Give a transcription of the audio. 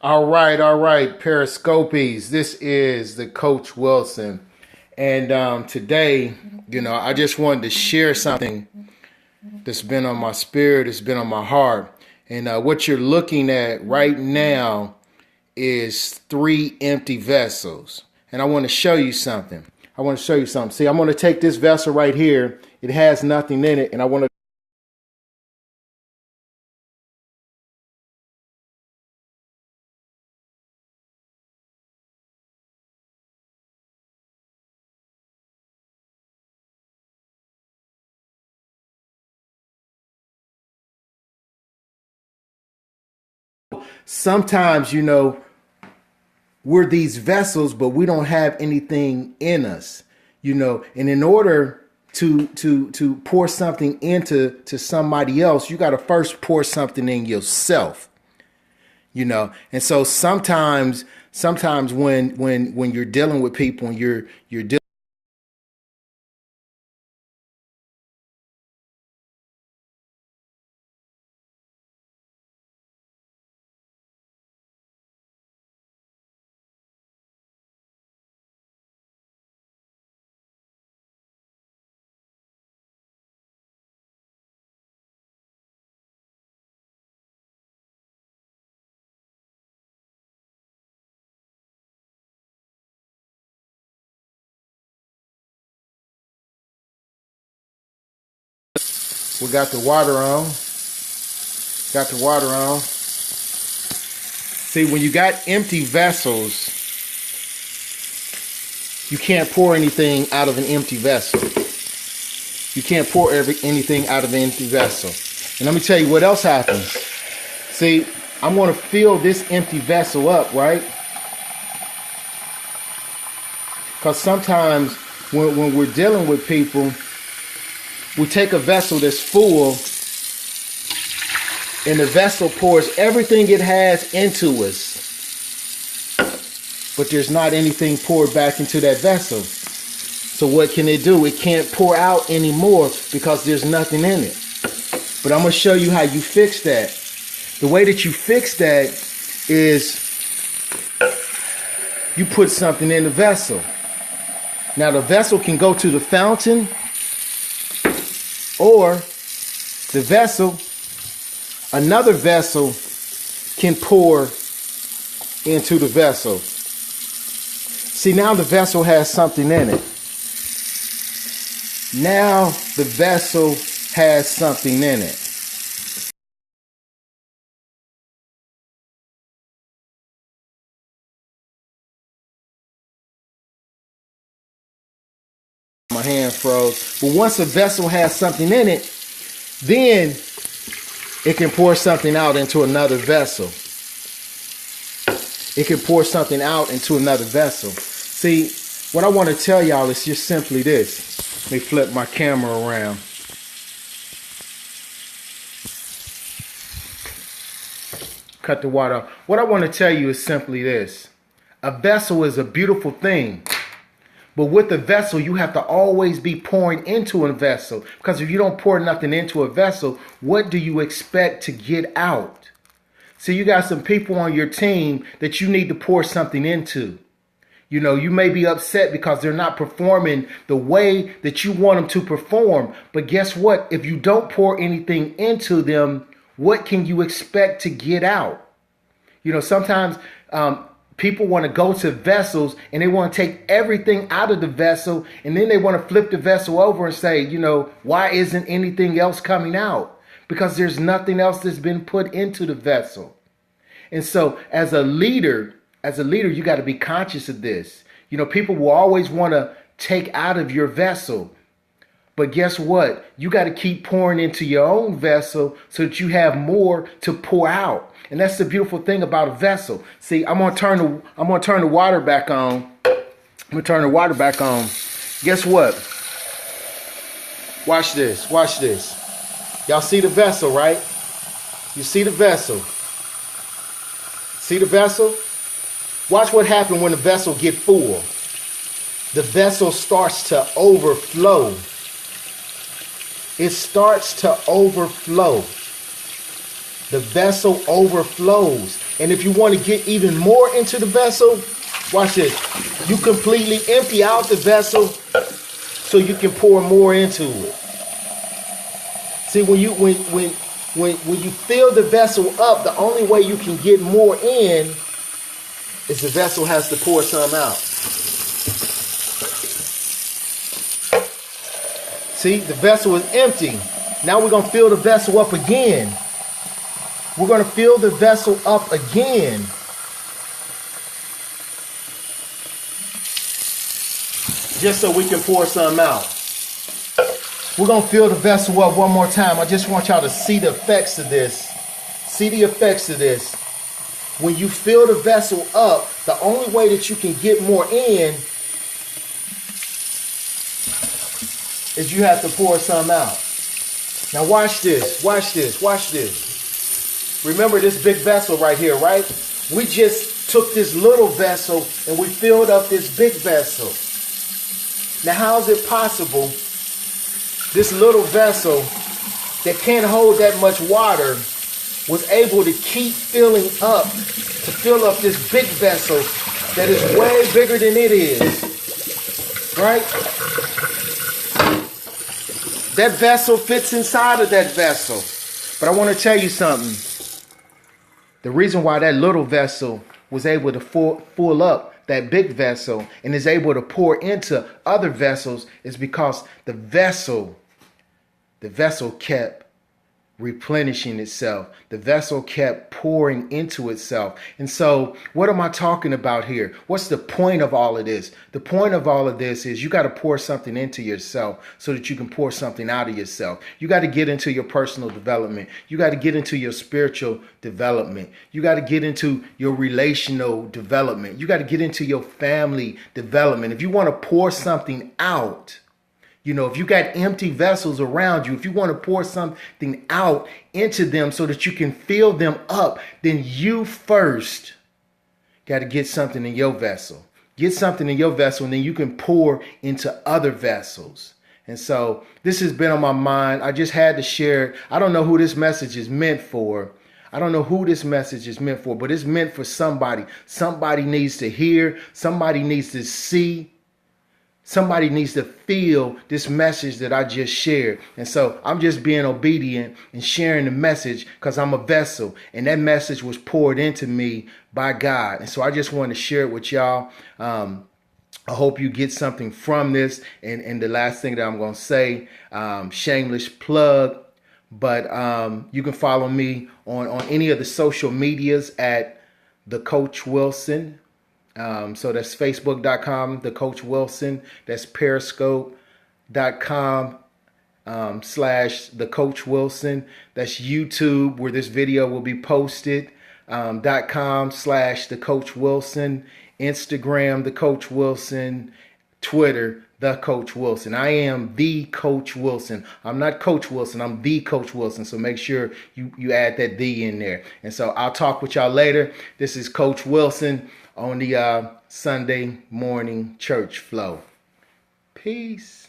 All right, Periscopies. This is the Coach Wilson, and today, I just wanted to share something that's been on my spirit, it's been on my heart, and what you're looking at right now is three empty vessels, and I want to show you something. See, I'm going to take this vessel right here. It has nothing in it, and I want to. Sometimes, we're these vessels, but we don't have anything in us, and in order to pour something into somebody else, you got to first pour something in yourself, and so sometimes when you're dealing with people and you're dealing we got the water on. See, when you got empty vessels, you can't pour anything out of an empty vessel. You can't pour anything out of an empty vessel. And let me tell you what else happens. See, I'm going to fill this empty vessel up, right? Because sometimes when we're dealing with people, we take a vessel that's full, and the vessel pours everything it has into us, but there's not anything poured back into that vessel. So what can it do? It can't pour out anymore because there's nothing in it. But I'm going to show you how you fix that. The way that you fix that is you put something in the vessel. Now the vessel can go to the fountain, or the vessel, another vessel can pour into the vessel. See, now the vessel has something in it. Now the vessel has something in it. My hand froze. But once a vessel has something in it, then it can pour something out into another vessel. It can pour something out into another vessel. See, what I want to tell y'all is just simply this. Let me flip my camera around. Cut the water off. What I want to tell you is simply this. A vessel is a beautiful thing. But with a vessel, you have to always be pouring into a vessel. Because if you don't pour nothing into a vessel, what do you expect to get out? See, you got some people on your team that you need to pour something into. You may be upset because they're not performing the way that you want them to perform. But guess what? If you don't pour anything into them, what can you expect to get out? Sometimes people want to go to vessels and they want to take everything out of the vessel, and then they want to flip the vessel over and say, why isn't anything else coming out? Because there's nothing else that's been put into the vessel. And so as a leader, you got to be conscious of this. People will always want to take out of your vessel. But guess what? You got to keep pouring into your own vessel so that you have more to pour out. And that's the beautiful thing about a vessel. See, I'm gonna turn the water back on. Guess what? Watch this. Y'all see the vessel, right? You see the vessel. See the vessel? Watch what happens when the vessel get full. The vessel starts to overflow. It starts to overflow. the vessel overflows. And if you want to get even more into the vessel, watch this. You completely empty out the vessel so you can pour more into it. See, when you fill the vessel up, the only way you can get more in is the vessel has to pour some out. See, the vessel is empty. Now we're going to fill the vessel up again. We're going to fill the vessel up again. Just so we can pour some out. We're going to fill the vessel up one more time. I just want y'all to see the effects of this. See the effects of this. When you fill the vessel up, the only way that you can get more in is you have to pour some out. Now watch this, watch this, watch this. Remember this big vessel right here, right? We just took this little vessel and we filled up this big vessel. Now how is it possible this little vessel that can't hold that much water was able to keep filling up, to fill up this big vessel that is way bigger than it is, right? That vessel fits inside of that vessel. But I want to tell you something. The reason why that little vessel was able to full up that big vessel and is able to pour into other vessels is because the vessel kept replenishing itself. The vessel kept pouring into itself. And so what am I talking about here? What's the point of all of this? The point of all of this is you got to pour something into yourself so that you can pour something out of yourself. You got to get into your personal development. You got to get into your spiritual development. You got to get into your relational development. You got to get into your family development. If you want to pour something out, you know, if you got empty vessels around you, if you want to pour something out into them so that you can fill them up, then you first got to get something in your vessel. Get something in your vessel, and then you can pour into other vessels. And so this has been on my mind. I just had to share it. I don't know who this message is meant for. I don't know who this message is meant for, but it's meant for somebody. Somebody needs to hear. Somebody needs to see. Somebody needs to feel this message that I just shared. And so I'm just being obedient and sharing the message because I'm a vessel. And that message was poured into me by God. And so I just want to share it with y'all. I hope you get something from this. And the last thing that I'm going to say, shameless plug, but you can follow me on any of the social medias at The Coach Wilson. So that's Facebook.com, The Coach Wilson. That's Periscope.com / The Coach Wilson. That's YouTube, where this video will be posted. .com / The Coach Wilson. Instagram, The Coach Wilson. Twitter, The Coach Wilson. I am The Coach Wilson. I'm not Coach Wilson. I'm The Coach Wilson. So make sure you add that "the" in there. And so I'll talk with y'all later. This is Coach Wilson on the Sunday morning church flow. Peace.